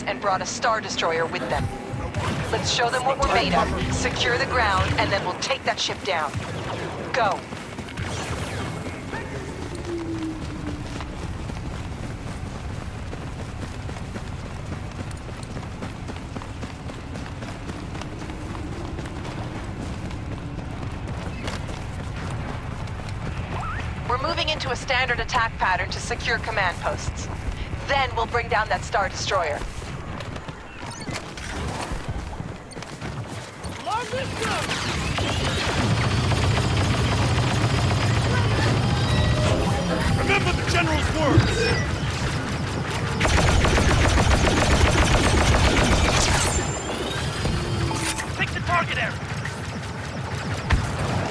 and brought a Star Destroyer with them. Let's show them what we're made of, secure the ground, and then we'll take that ship down. Go. We're moving into a standard attack pattern to secure command posts. Then we'll bring down that Star Destroyer. Remember the General's words! Take the target area!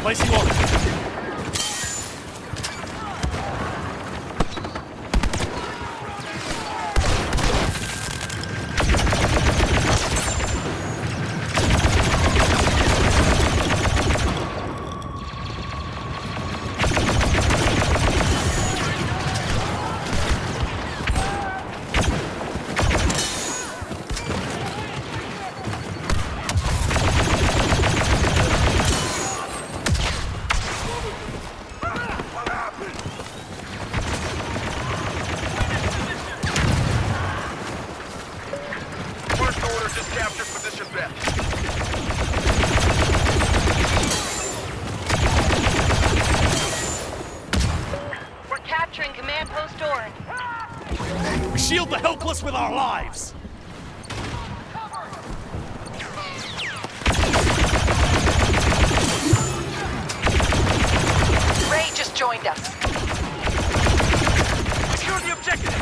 Placing order. Shield the helpless with our lives! Ray just joined us. Secure the objective!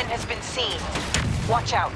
Has been seen. Watch out.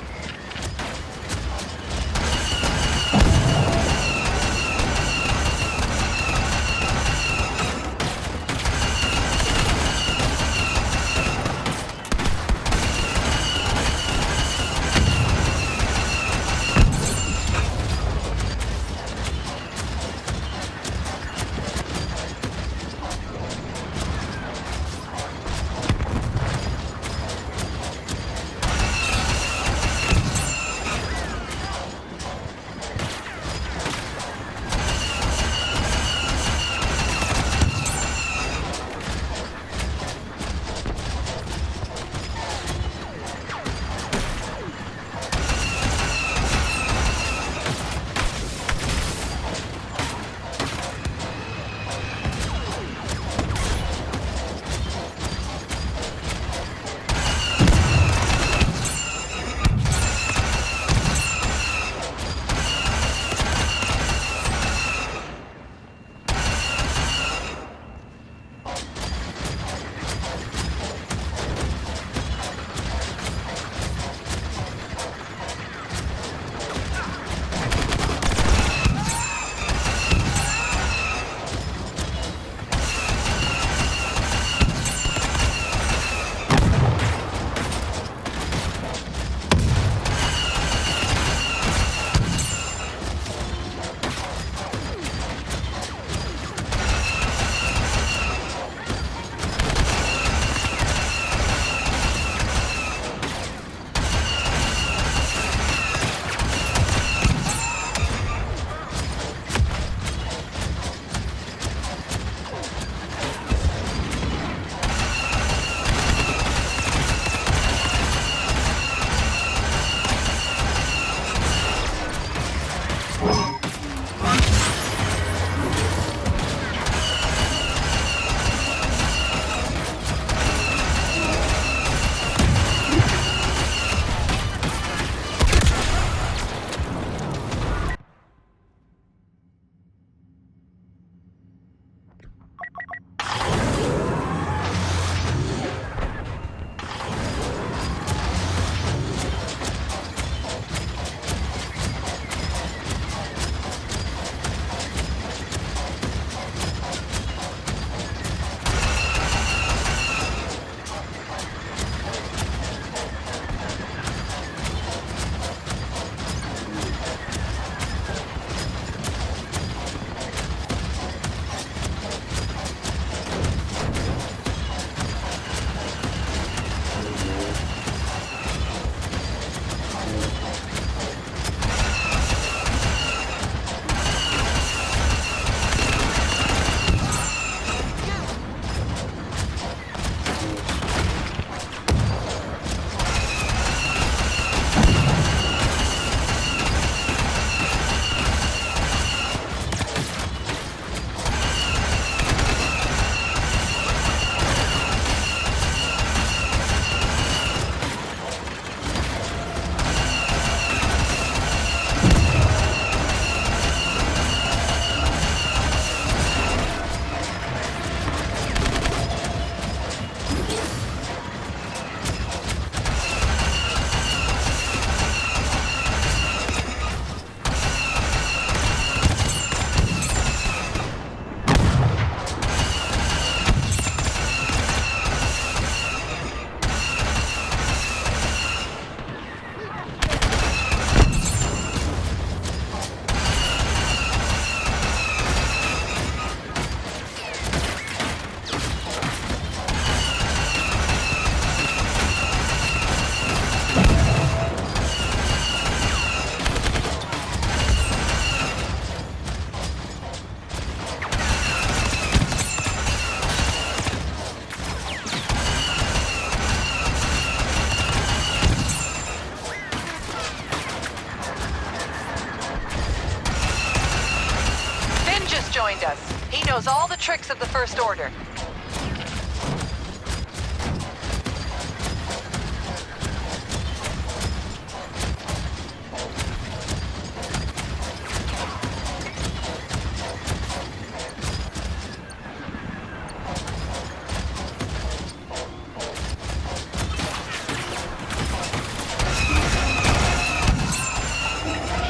tricks of the First Order.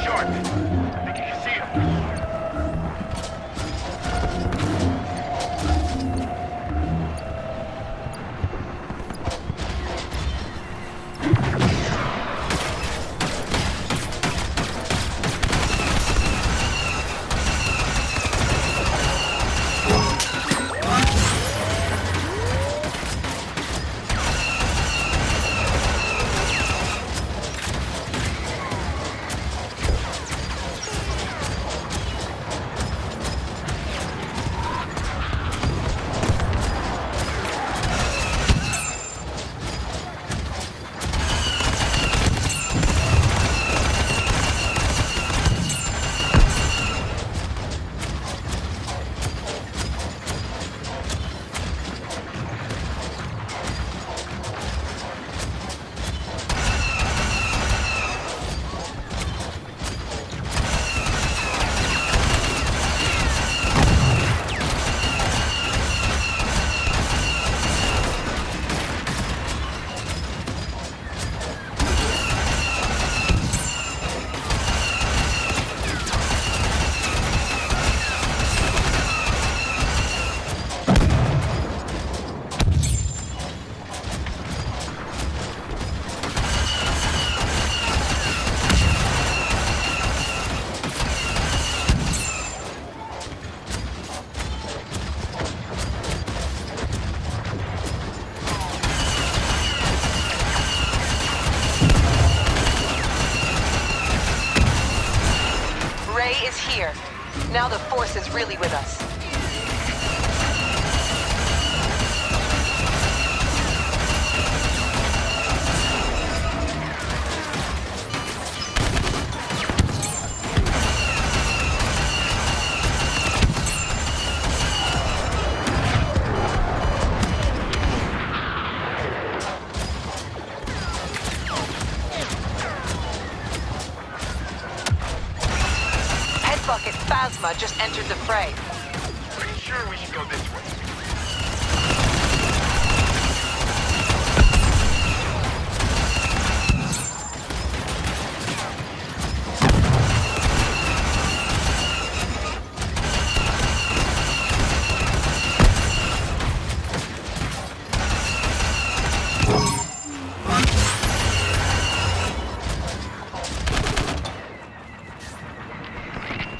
Sharp. I think you can see him. Ray is here. Now the Force is really with us. Headbucket Phasma just entered the fray. Pretty sure we should go this way.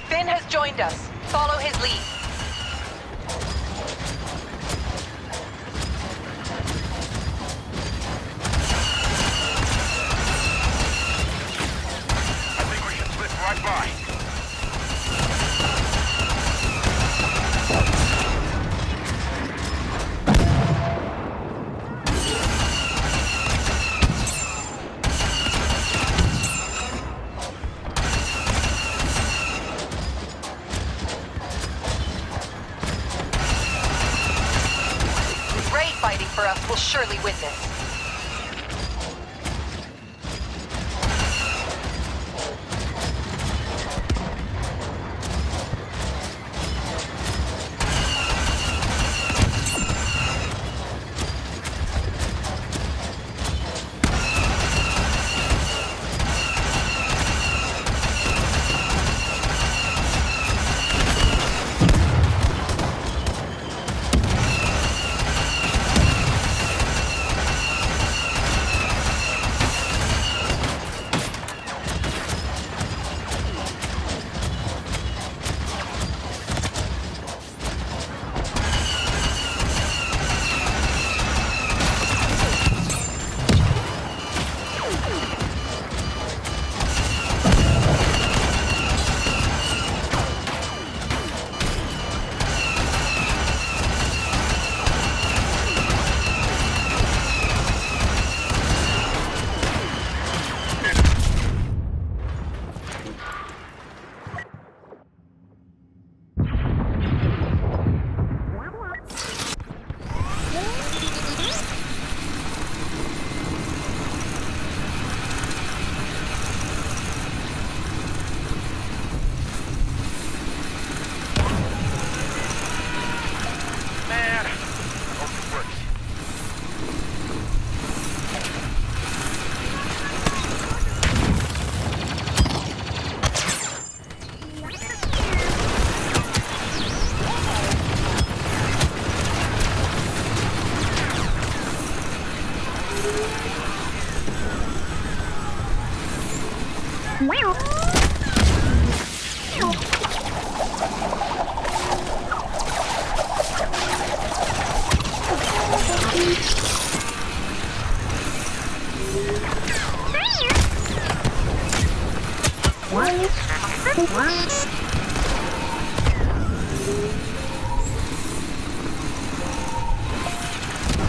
Finn has joined us. Follow his lead. I think we should slip right by. Ray fighting for us will surely win this.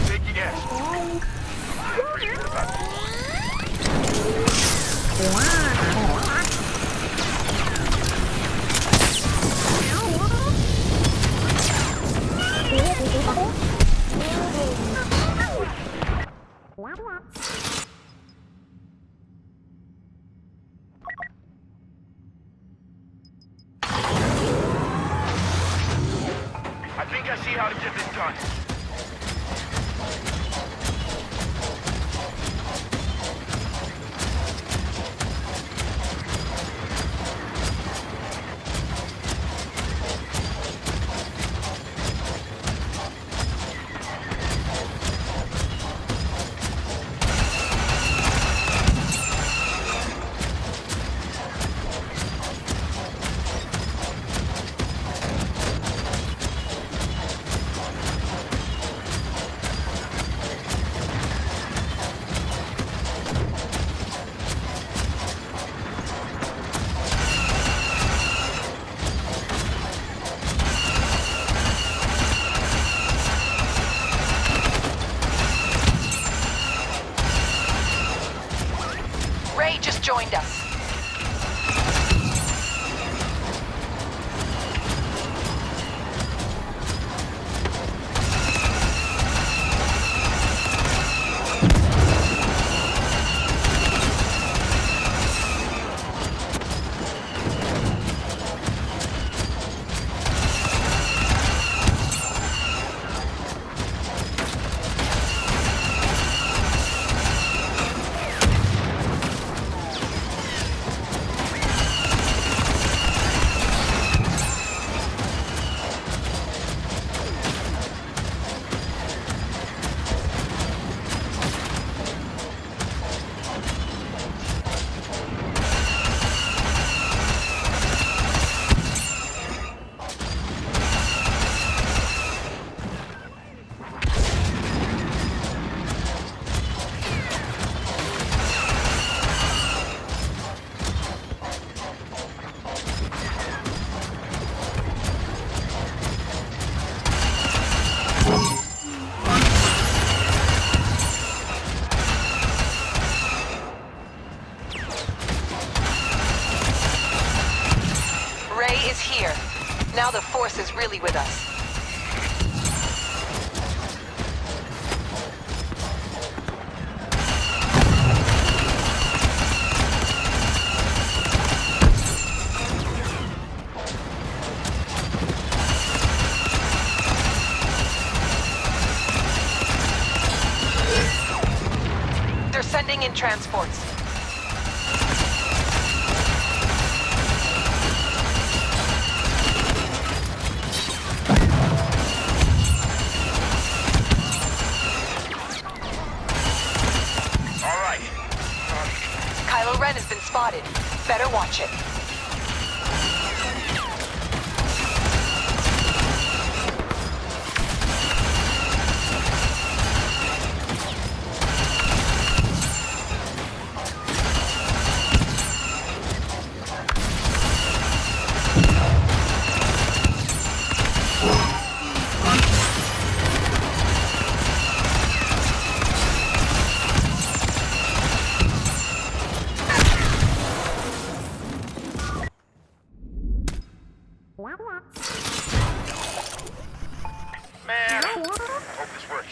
Taking action. Pretty good about this. I think I see how to get this done. Ray just joined us. Ray is here. Now the Force is really with us. They're sending in transports. All right. Kylo Ren has been spotted. Better watch it. Man, I hope this works.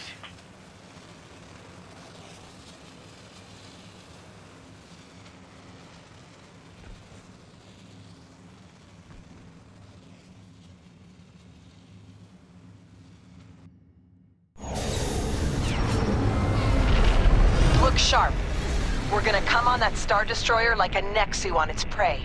Look sharp. We're gonna come on that Star Destroyer like a Nexu on its prey.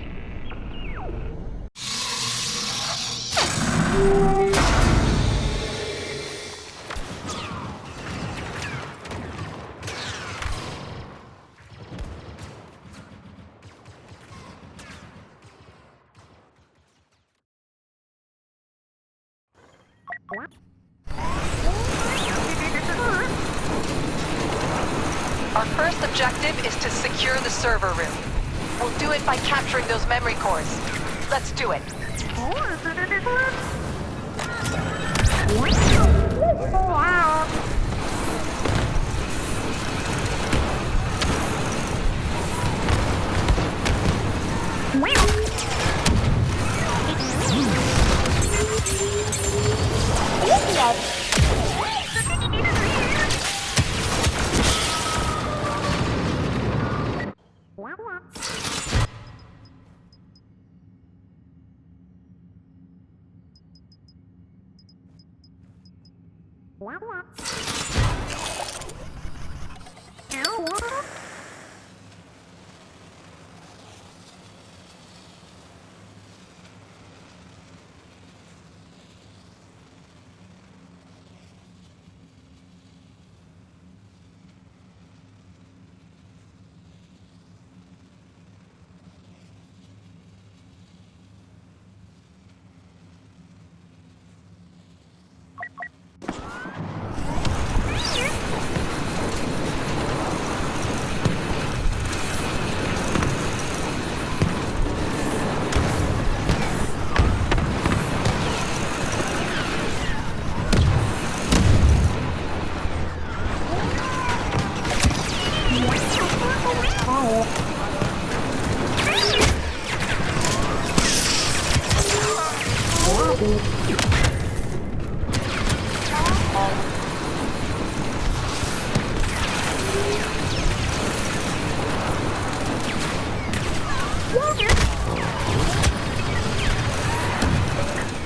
Our first objective is to secure the server room. We'll do it by capturing those memory cores. Let's do it.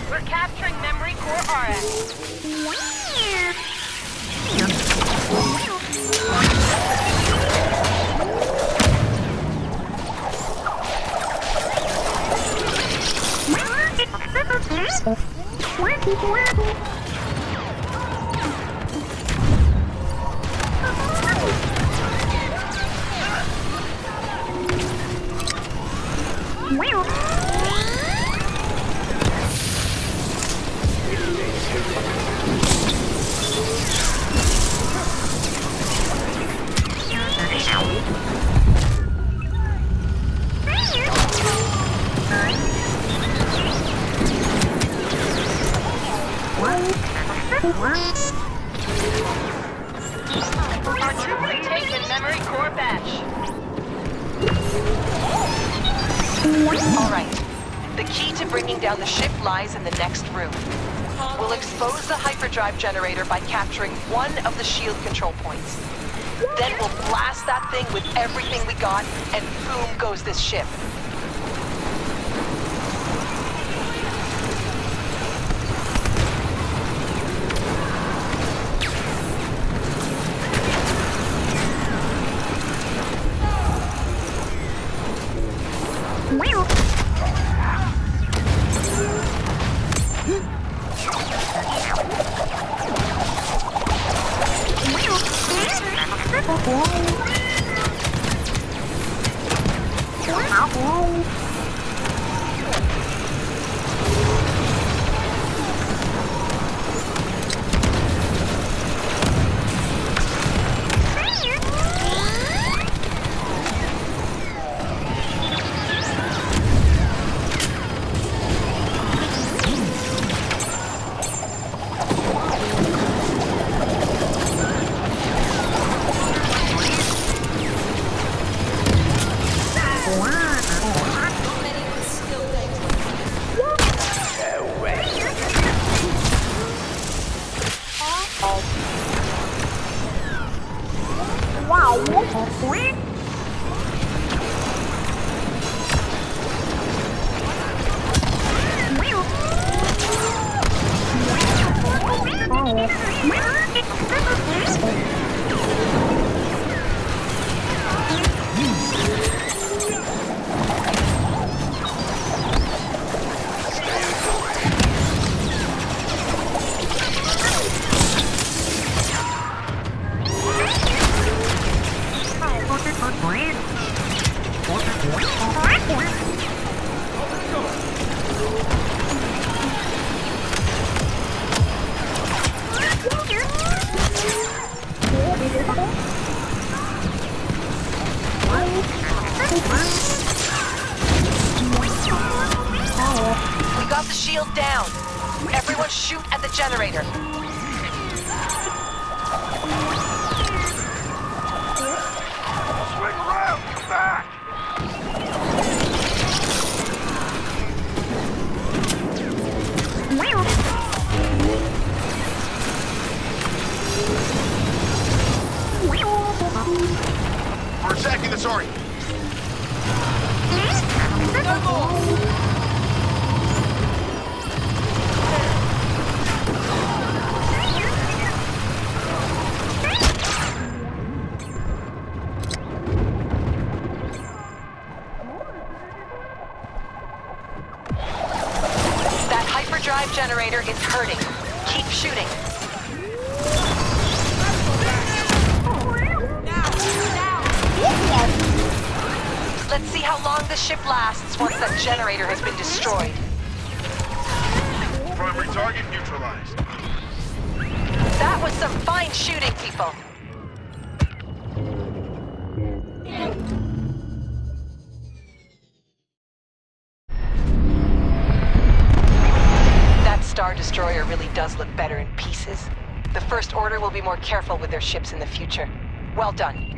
We're capturing memory core RX. Our troops have taken memory core batch. All right. The key to bringing down the ship lies in the next room. We'll expose the hyperdrive generator by capturing one of the shield control points. Then we'll blast that thing with everything we got, and boom goes this ship. shield down. Everyone shoot at the generator. Swing around! Come back! We're attacking the target. That hyperdrive generator is hurting. Keep shooting. Let's see how long the ship lasts once that generator has been destroyed. Primary target neutralized. That was some fine shooting, people. That Star Destroyer really does look better in pieces. The First Order will be more careful with their ships in the future. Well done.